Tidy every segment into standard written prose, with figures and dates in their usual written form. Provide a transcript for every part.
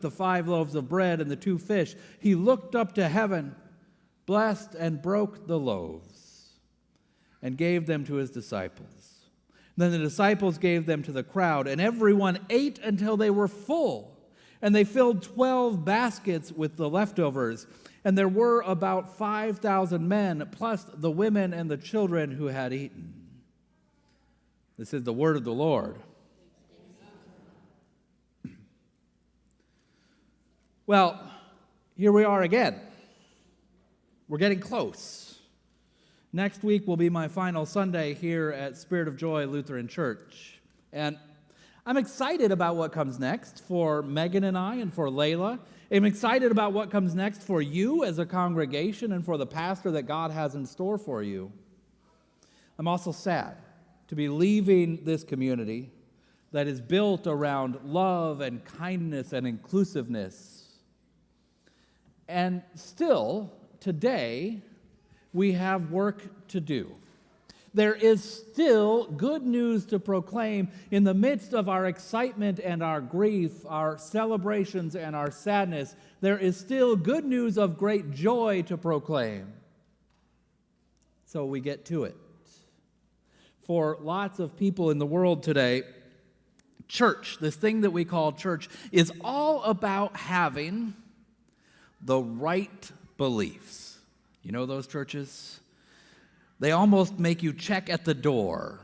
the 5 loaves of bread and the 2 fish, he looked up to heaven, blessed and broke the loaves, and gave them to his disciples. Then the disciples gave them to the crowd, and everyone ate until they were full. And they filled 12 baskets with the leftovers. And there were about 5,000 men, plus the women and the children who had eaten. This is the word of the Lord. Well, here we are again. We're getting close. Next week will be my final Sunday here at Spirit of Joy Lutheran Church. And I'm excited about what comes next for Megan and I and for Layla. I'm excited about what comes next for you as a congregation and for the pastor that God has in store for you. I'm also sad to be leaving this community that is built around love and kindness and inclusiveness. And still, today, we have work to do. There is still good news to proclaim in the midst of our excitement and our grief, our celebrations and our sadness. There is still good news of great joy to proclaim. So we get to it. For lots of people in the world today, church, this thing that we call church, is all about having the right beliefs. You know those churches? They almost make you check at the door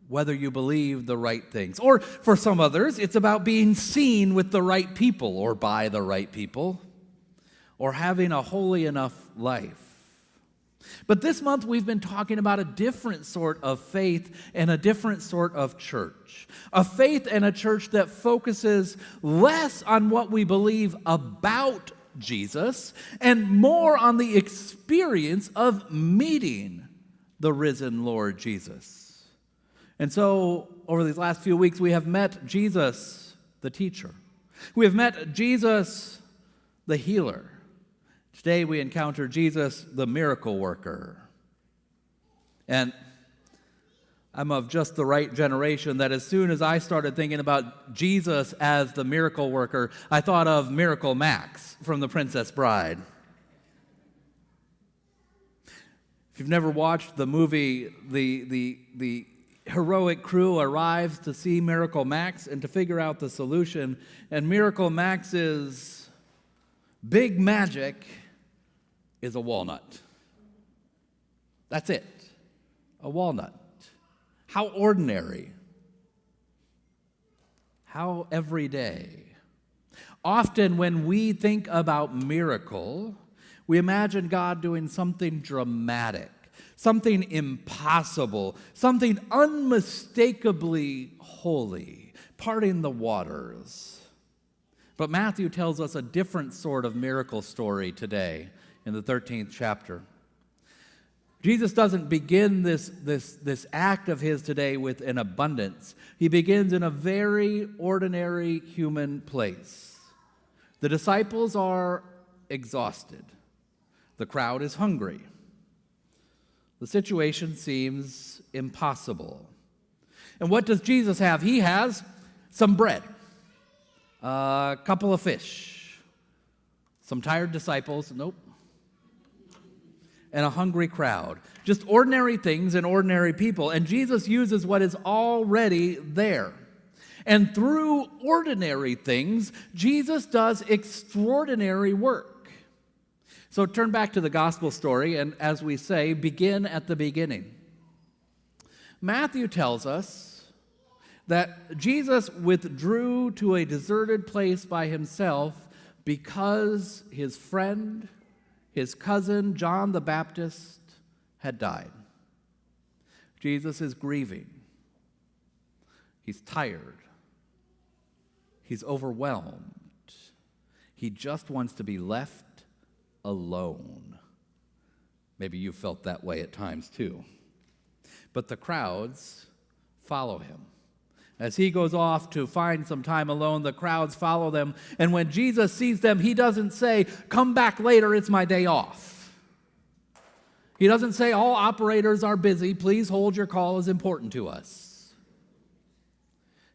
whether you believe the right things. Or for some others, it's about being seen with the right people or by the right people or having a holy enough life. But this month we've been talking about a different sort of faith and a different sort of church. A faith and a church that focuses less on what we believe about Jesus and more on the experience of meeting the risen Lord Jesus. And so, over these last few weeks, we have met Jesus, the teacher. We have met Jesus, the healer. Today, we encounter Jesus, the miracle worker. And I'm of just the right generation that as soon as I started thinking about Jesus as the miracle worker, I thought of Miracle Max from The Princess Bride. If you've never watched the movie, the heroic crew arrives to see Miracle Max and to figure out the solution. And Miracle Max's big magic is a walnut. That's it, a walnut. How ordinary. How everyday. Often when we think about miracle, we imagine God doing something dramatic, something impossible, something unmistakably holy, parting the waters. But Matthew tells us a different sort of miracle story today in the 13th chapter. Jesus doesn't begin this act of his today with an abundance. He begins in a very ordinary human place. The disciples are exhausted. The crowd is hungry. The situation seems impossible. And what does Jesus have? He has some bread, a couple of fish, some tired disciples, and a hungry crowd. Just ordinary things and ordinary people. And Jesus uses what is already there. And through ordinary things, Jesus does extraordinary work. So turn back to the gospel story, and as we say, begin at the beginning. Matthew tells us that Jesus withdrew to a deserted place by himself because his friend, his cousin, John the Baptist, had died. Jesus is grieving. He's tired. He's overwhelmed. He just wants to be left alone. Maybe you felt that way at times too. But the crowds follow him. As he goes off to find some time alone, the crowds follow them. And when Jesus sees them, he doesn't say, "Come back later, it's my day off." He doesn't say, "All operators are busy, please hold your call is important to us."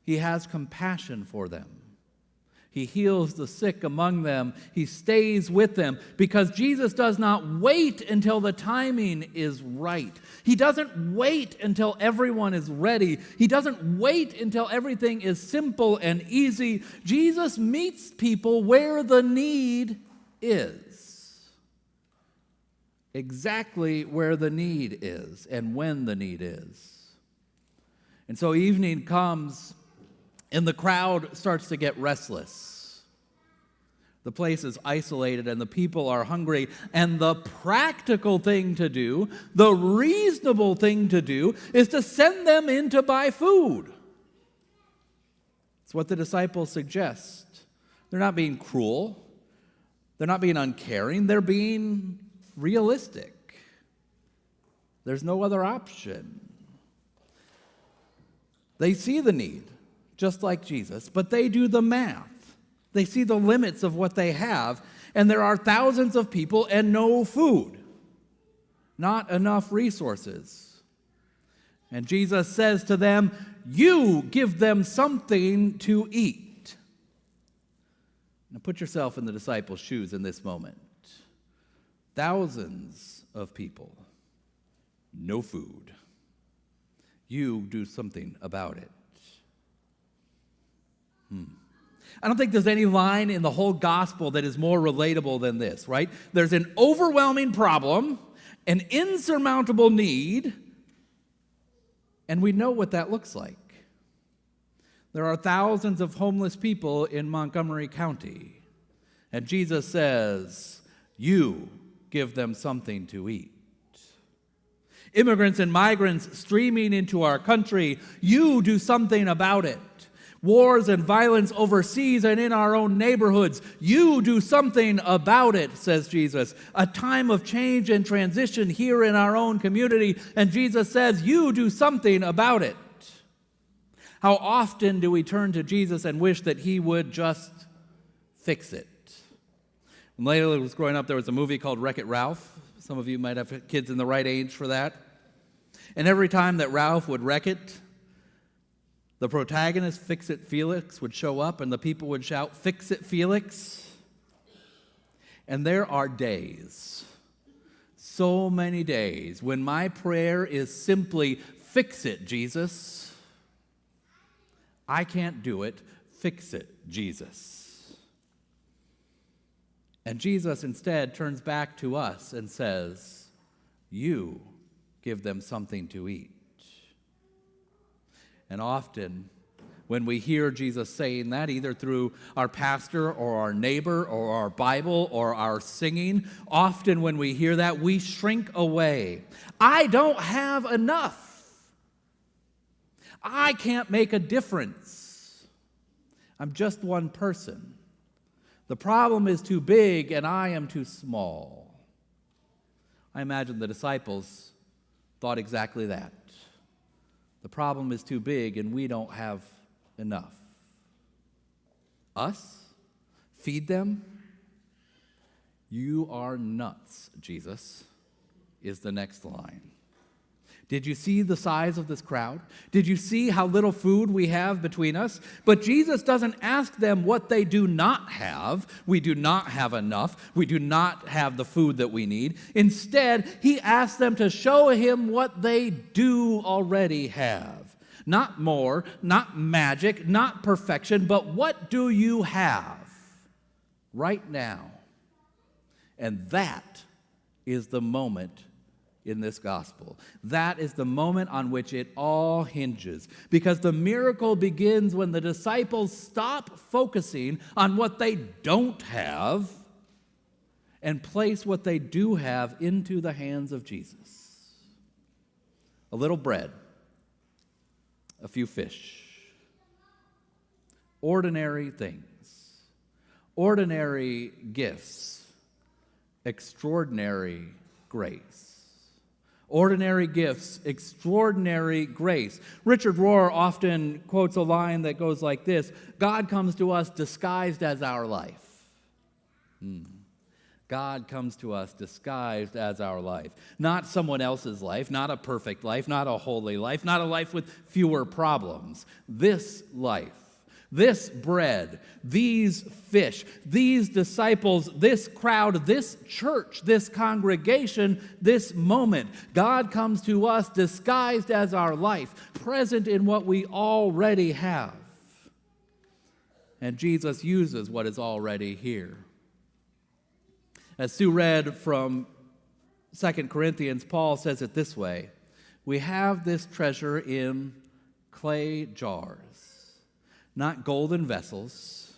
He has compassion for them. He heals the sick among them. He stays with them because Jesus does not wait until the timing is right. He doesn't wait until everyone is ready. He doesn't wait until everything is simple and easy. Jesus meets people where the need is. Exactly where the need is and when the need is. And so evening comes, and the crowd starts to get restless. The place is isolated and the people are hungry. And the practical thing to do, the reasonable thing to do, is to send them in to buy food. It's what the disciples suggest. They're not being cruel. They're not being uncaring. They're being realistic. There's no other option. They see the need, just like Jesus, but they do the math. They see the limits of what they have, and there are thousands of people and no food, not enough resources. And Jesus says to them, "You give them something to eat." Now put yourself in the disciples' shoes in this moment. Thousands of people, no food. You do something about it. I don't think there's any line in the whole gospel that is more relatable than this, right? There's an overwhelming problem, an insurmountable need, and we know what that looks like. There are thousands of homeless people in Montgomery County, and Jesus says, "You give them something to eat." Immigrants and migrants streaming into our country, you do something about it. Wars and violence overseas and in our own neighborhoods, you do something about it, says Jesus. A time of change and transition here in our own community, and Jesus says, you do something about it. How often do we turn to Jesus and wish that he would just fix it? When Layla was growing up, there was a movie called Wreck-It Ralph. Some of you might have kids in the right age for that. And every time that Ralph would wreck it, the protagonist, Fix-It Felix, would show up and the people would shout, "Fix it, Felix." And there are days, so many days, when my prayer is simply, "Fix it, Jesus." I can't do it. Fix it, Jesus. And Jesus instead turns back to us and says, "You give them something to eat." And often, when we hear Jesus saying that, either through our pastor or our neighbor or our Bible or our singing, often when we hear that, we shrink away. I don't have enough. I can't make a difference. I'm just one person. The problem is too big and I am too small. I imagine the disciples thought exactly that. The problem is too big and we don't have enough. Us? Feed them? You are nuts, Jesus, is the next line. Did you see the size of this crowd? Did you see how little food we have between us? But Jesus doesn't ask them what they do not have. We do not have enough. We do not have the food that we need. Instead, he asks them to show him what they do already have. Not more, not magic, not perfection, but what do you have right now? And that is the moment in this gospel. That is the moment on which it all hinges. Because the miracle begins when the disciples stop focusing on what they don't have and place what they do have into the hands of Jesus. A little bread, a few fish. Ordinary things, ordinary gifts, extraordinary grace. Ordinary gifts, extraordinary grace. Richard Rohr often quotes a line that goes like this: God comes to us disguised as our life. God comes to us disguised as our life. Not someone else's life, not a perfect life, not a holy life, not a life with fewer problems. This life, This bread, these fish, these disciples, this crowd, this church, this congregation, this moment. God comes to us disguised as our life, present in what we already have. And Jesus uses what is already here. As Sue read from 2 Corinthians, Paul says it this way: we have this treasure in clay jars, not golden vessels,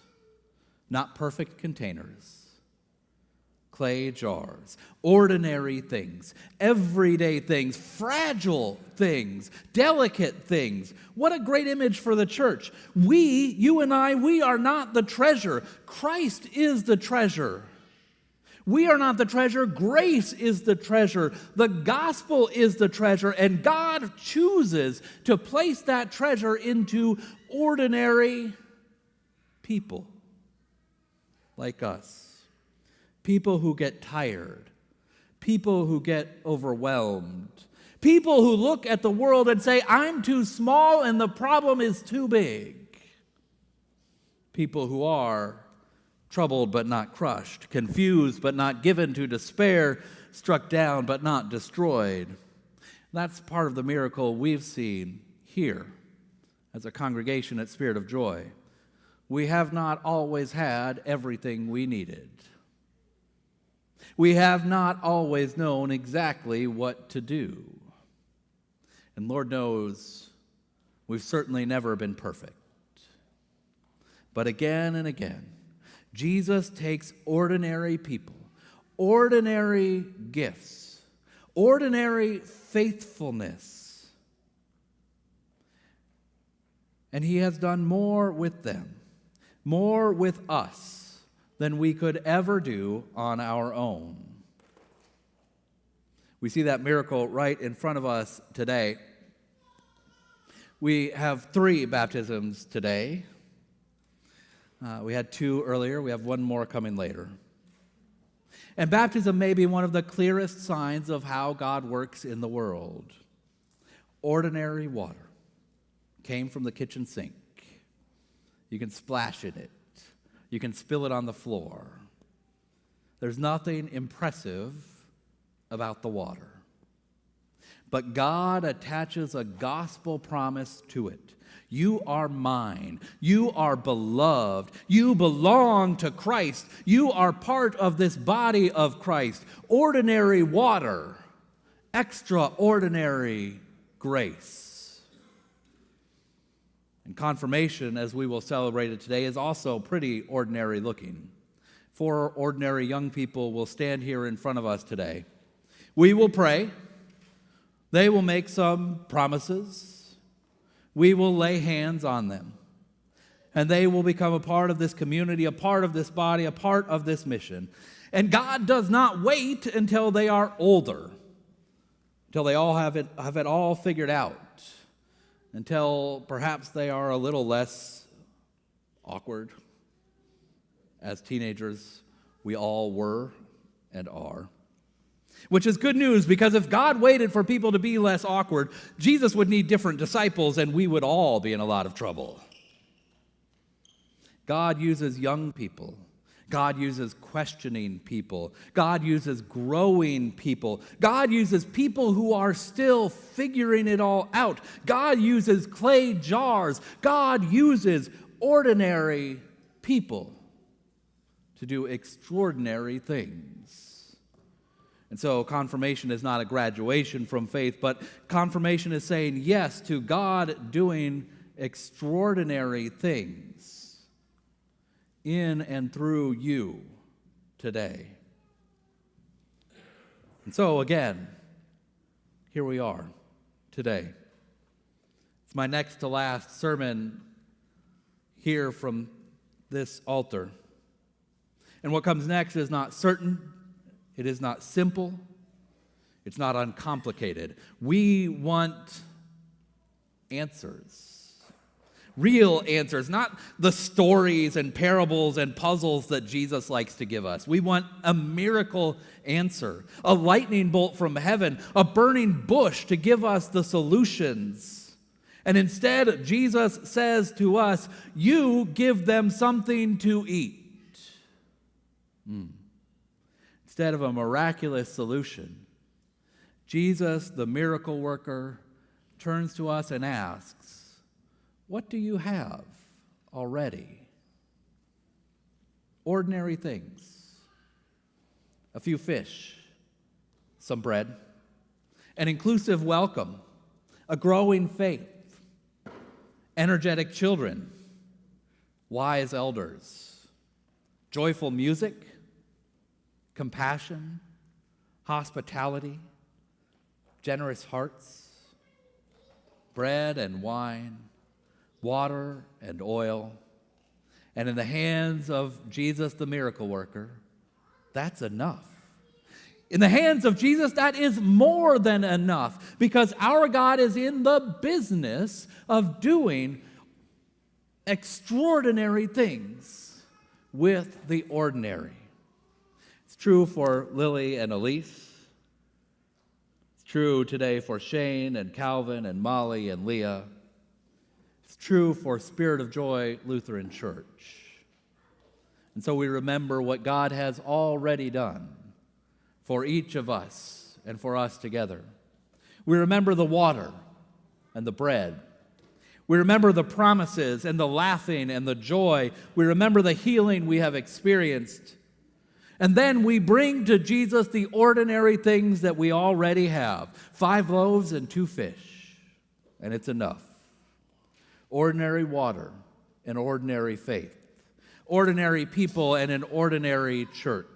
not perfect containers, clay jars, ordinary things, everyday things, fragile things, delicate things. What a great image for the church. You and I, we are not the treasure. Christ is the treasure. We are not the treasure. Grace is the treasure. The gospel is the treasure. And God chooses to place that treasure into ordinary people like us. People who get tired. People who get overwhelmed. People who look at the world and say, I'm too small and the problem is too big. People who are troubled but not crushed, confused but not given to despair, struck down but not destroyed. That's part of the miracle we've seen here as a congregation at Spirit of Joy. We have not always had everything we needed. We have not always known exactly what to do. And Lord knows we've certainly never been perfect. But again and again, Jesus takes ordinary people, ordinary gifts, ordinary faithfulness, and he has done more with them, more with us than we could ever do on our own. We see that miracle right in front of us today. We have 3 baptisms today. We had 2 earlier. We have 1 more coming later. And baptism may be one of the clearest signs of how God works in the world. Ordinary water came from the kitchen sink. You can splash in it. You can spill it on the floor. There's nothing impressive about the water. But God attaches a gospel promise to it. You are mine. You are beloved. You belong to Christ. You are part of this body of Christ. Ordinary water, extraordinary grace. And confirmation, as we will celebrate it today, is also pretty ordinary looking. 4 ordinary young people will stand here in front of us today. We will pray. They will make some promises. We will lay hands on them, and they will become a part of this community, a part of this body, a part of this mission. And God does not wait until they are older, until they all have it all figured out, until perhaps they are a little less awkward. As teenagers, we all were and are. Which is good news, because if God waited for people to be less awkward, Jesus would need different disciples and we would all be in a lot of trouble. God uses young people. God uses questioning people. God uses growing people. God uses people who are still figuring it all out. God uses clay jars. God uses ordinary people to do extraordinary things. And so confirmation is not a graduation from faith, but confirmation is saying yes to God doing extraordinary things in and through you today. And so again, here we are today. It's my next to last sermon here from this altar. And what comes next is not certain. It is not simple. It's not uncomplicated. We want answers. Real answers, not the stories and parables and puzzles that Jesus likes to give us. We want a miracle answer, a lightning bolt from heaven, a burning bush to give us the solutions. And instead, Jesus says to us, you give them something to eat. Instead of a miraculous solution, Jesus, the miracle worker, turns to us and asks, what do you have already? Ordinary things. A few fish, some bread, an inclusive welcome, a growing faith, energetic children, wise elders, joyful music, compassion, hospitality, generous hearts, bread and wine, water and oil, and in the hands of Jesus, the miracle worker, that's enough. In the hands of Jesus, that is more than enough, because our God is in the business of doing extraordinary things with the ordinary. It's true for Lily and Elise. It's true today for Shane and Calvin and Molly and Leah. It's true for Spirit of Joy Lutheran Church. And so we remember what God has already done for each of us and for us together. We remember the water and the bread. We remember the promises and the laughing and the joy. We remember the healing we have experienced. And then we bring to Jesus the ordinary things that we already have. 5 loaves and 2 fish, and it's enough. Ordinary water and ordinary faith. Ordinary people and an ordinary church.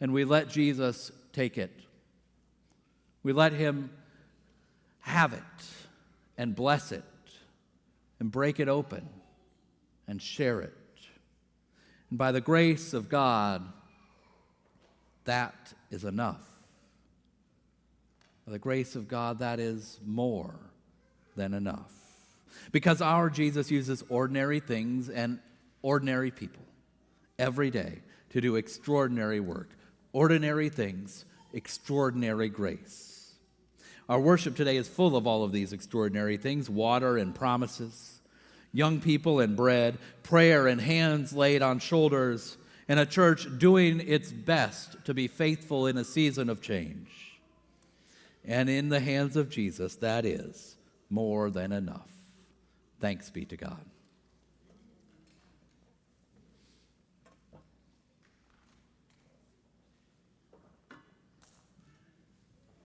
And we let Jesus take it. We let him have it and bless it and break it open and share it. And by the grace of God, that is enough. By the grace of God, that is more than enough. Because our Jesus uses ordinary things and ordinary people every day to do extraordinary work. Ordinary things, extraordinary grace. Our worship today is full of all of these extraordinary things: water and promises, young people and bread, prayer and hands laid on shoulders, and a church doing its best to be faithful in a season of change. And in the hands of Jesus, that is more than enough. Thanks be to God.